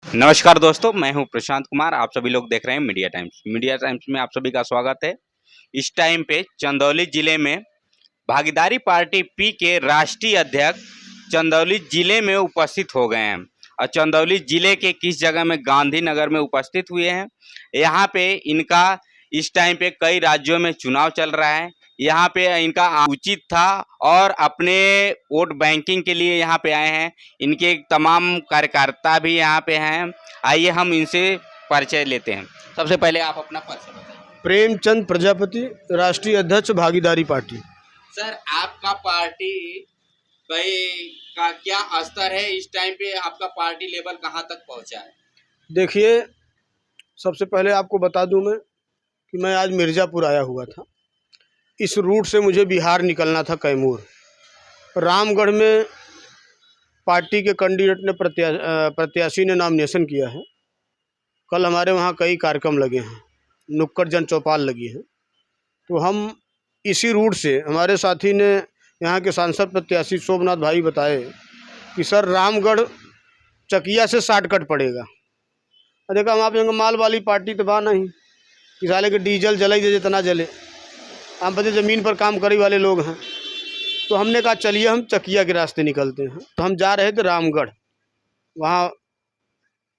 नमस्कार दोस्तों, मैं हूं प्रशांत कुमार। आप सभी लोग देख रहे हैं मीडिया टाइम्स। मीडिया टाइम्स में आप सभी का स्वागत है। इस टाइम पे चंदौली जिले में भागीदारी पार्टी पी के राष्ट्रीय अध्यक्ष चंदौली जिले में उपस्थित हो गए हैं और चंदौली जिले के किस जगह में, गांधीनगर में उपस्थित हुए हैं। यहाँ पे इनका इस टाइम पे कई राज्यों में चुनाव चल रहा है। यहाँ पे इनका उचित था और अपने वोट बैंकिंग के लिए यहाँ पे आए हैं। इनके तमाम कार्यकर्ता भी यहाँ पे हैं। आइए हम इनसे परिचय लेते हैं। सबसे पहले आप अपना परिचय बताएं। प्रेमचंद प्रजापति, राष्ट्रीय अध्यक्ष भागीदारी पार्टी। सर, आपका पार्टी का क्या स्तर है इस टाइम पे? आपका पार्टी लेवल कहाँ तक पहुँचा है? देखिए, सबसे पहले आपको बता दूं मैं कि मैं आज मिर्ज़ापुर आया हुआ था। इस रूट से मुझे बिहार निकलना था, कैमूर। रामगढ़ में पार्टी के कैंडिडेट ने प्रत्याशी ने नॉमिनेशन किया है। कल हमारे वहाँ कई कार्यक्रम लगे हैं, नुक्कड़ जन चौपाल लगी है। तो हम इसी रूट से, हमारे साथी ने, यहाँ के सांसद प्रत्याशी शोभनाथ भाई बताए कि सर रामगढ़ चकिया से शॉर्टकट पड़ेगा। देखा हम आप माल वाली पार्टी तो बा नहीं कि साले के डीजल जले जितना जले, हम बच्चे ज़मीन पर काम करे वाले लोग हैं। तो हमने कहा चलिए हम चकिया के रास्ते निकलते हैं। तो हम जा रहे थे रामगढ़, वहाँ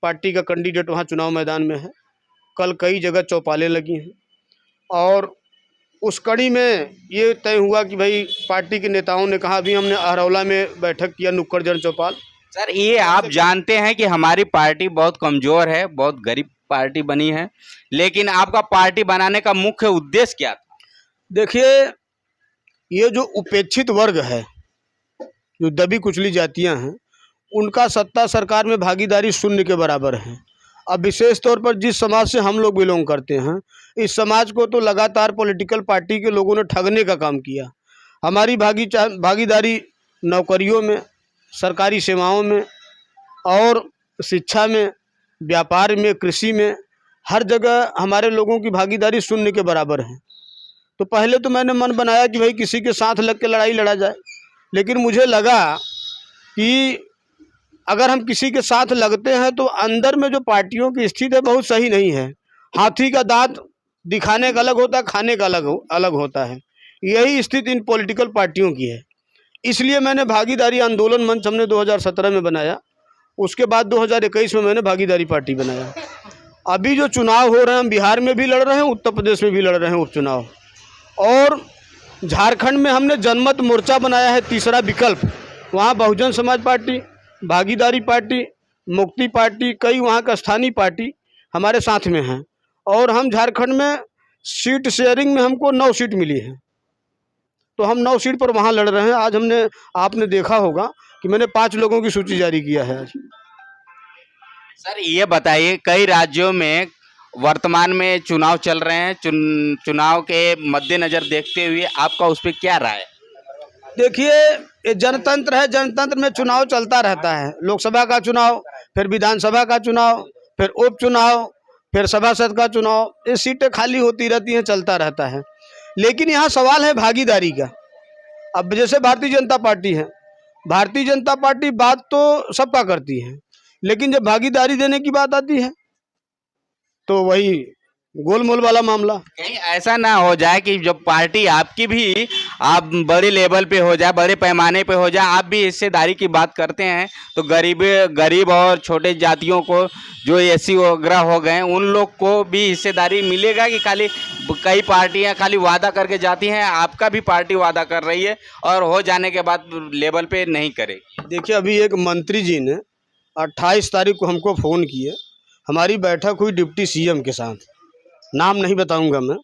पार्टी का कैंडिडेट वहाँ चुनाव मैदान में है। कल कई जगह चौपालें लगी हैं और उस कड़ी में ये तय हुआ कि भाई पार्टी के नेताओं ने कहा, अभी हमने अहरौला में बैठक किया, नुक्कड़ जन चौपाल। सर, ये आप जानते हैं कि हमारी पार्टी बहुत कमज़ोर है, बहुत गरीब पार्टी बनी है, लेकिन आपका पार्टी बनाने का मुख्य उद्देश्य क्या था? देखिए, ये जो उपेक्षित वर्ग है, जो दबी कुचली जातियां हैं, उनका सत्ता सरकार में भागीदारी शून्य के बराबर है। अब विशेष तौर पर जिस समाज से हम लोग बिलोंग करते हैं, इस समाज को तो लगातार पॉलिटिकल पार्टी के लोगों ने ठगने का काम किया। हमारी भागीदारी नौकरियों में, सरकारी सेवाओं में और शिक्षा में, व्यापार में, कृषि में, हर जगह हमारे लोगों की भागीदारी शून्य के बराबर है। तो पहले तो मैंने मन बनाया कि भाई किसी के साथ लग के लड़ाई लड़ा जाए, लेकिन मुझे लगा कि अगर हम किसी के साथ लगते हैं तो अंदर में जो पार्टियों की स्थिति है बहुत सही नहीं है। हाथी का दांत दिखाने का अलग होता है, खाने का अलग होता है। यही स्थिति इन पॉलिटिकल पार्टियों की है। इसलिए मैंने भागीदारी आंदोलन मंच हमने 2017 में बनाया। उसके बाद 2021 में मैंने भागीदारी पार्टी बनाया। अभी जो चुनाव हो रहे हैं, हम बिहार में भी लड़ रहे हैं, उत्तर प्रदेश में भी लड़ रहे हैं उपचुनाव, और झारखंड में हमने जनमत मोर्चा बनाया है, तीसरा विकल्प। वहाँ बहुजन समाज पार्टी, भागीदारी पार्टी, मुक्ति पार्टी, कई वहाँ का स्थानीय पार्टी हमारे साथ में हैं। और हम झारखंड में सीट शेयरिंग में हमको 9 सीट मिली है, तो हम 9 सीट पर वहाँ लड़ रहे हैं। आज आपने देखा होगा कि मैंने 5 लोगों की सूची जारी किया है आज। सर, ये बताइए, कई राज्यों में वर्तमान में चुनाव चल रहे हैं। चुनाव के मद्देनजर देखते हुए आपका उस पर क्या राय है? देखिए, ये जनतंत्र है, जनतंत्र में चुनाव चलता रहता है। लोकसभा का चुनाव, फिर विधानसभा का चुनाव, फिर उपचुनाव, फिर सभासद का चुनाव। ये सीटें खाली होती रहती हैं, चलता रहता है। लेकिन यहाँ सवाल है भागीदारी का। अब जैसे भारतीय जनता पार्टी है, भारतीय जनता पार्टी बात तो सबका करती है, लेकिन जब भागीदारी देने की बात आती है तो वही गोलमोल वाला मामला। कहीं ऐसा ना हो जाए कि जब पार्टी आपकी भी आप बड़े लेवल पे हो जाए, बड़े पैमाने पे हो जाए, आप भी हिस्सेदारी की बात करते हैं, तो गरीब और छोटे जातियों को, जो एससी वगैरह हो गए, उन लोग को भी हिस्सेदारी मिलेगा कि खाली कई पार्टियां खाली वादा करके जाती हैं? आपका भी पार्टी वादा कर रही है और हो जाने के बाद लेवल पे नहीं करे। देखिए, अभी एक मंत्री जी ने 28 तारीख को हमको फ़ोन किए। हमारी बैठक हुई डिप्टी सीएम के साथ, नाम नहीं बताऊंगा मैं।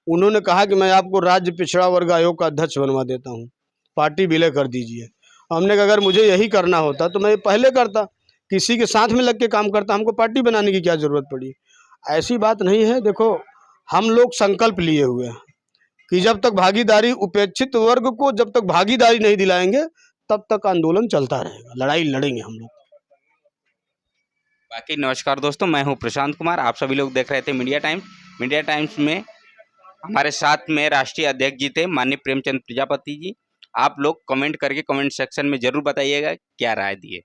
उन्होंने कहा कि मैं आपको राज्य पिछड़ा वर्ग आयोग का अध्यक्ष बनवा देता हूं, पार्टी विलय कर दीजिए। हमने कहा अगर मुझे यही करना होता तो मैं पहले करता, किसी के साथ में लग के काम करता, हमको पार्टी बनाने की क्या ज़रूरत पड़ी। ऐसी बात नहीं है। देखो, हम लोग संकल्प लिए हुए हैं कि जब तक भागीदारी, उपेक्षित वर्ग को जब तक भागीदारी नहीं दिलाएंगे, तब तक आंदोलन चलता रहेगा, लड़ाई लड़ेंगे हम लोग। बाकी नमस्कार दोस्तों, मैं हूं प्रशांत कुमार। आप सभी लोग देख रहे थे मीडिया टाइम्स। मीडिया टाइम्स में हमारे साथ में राष्ट्रीय अध्यक्ष जी थे, माननीय प्रेमचंद प्रजापति जी। आप लोग कमेंट करके कमेंट सेक्शन में जरूर बताइएगा क्या राय दिए।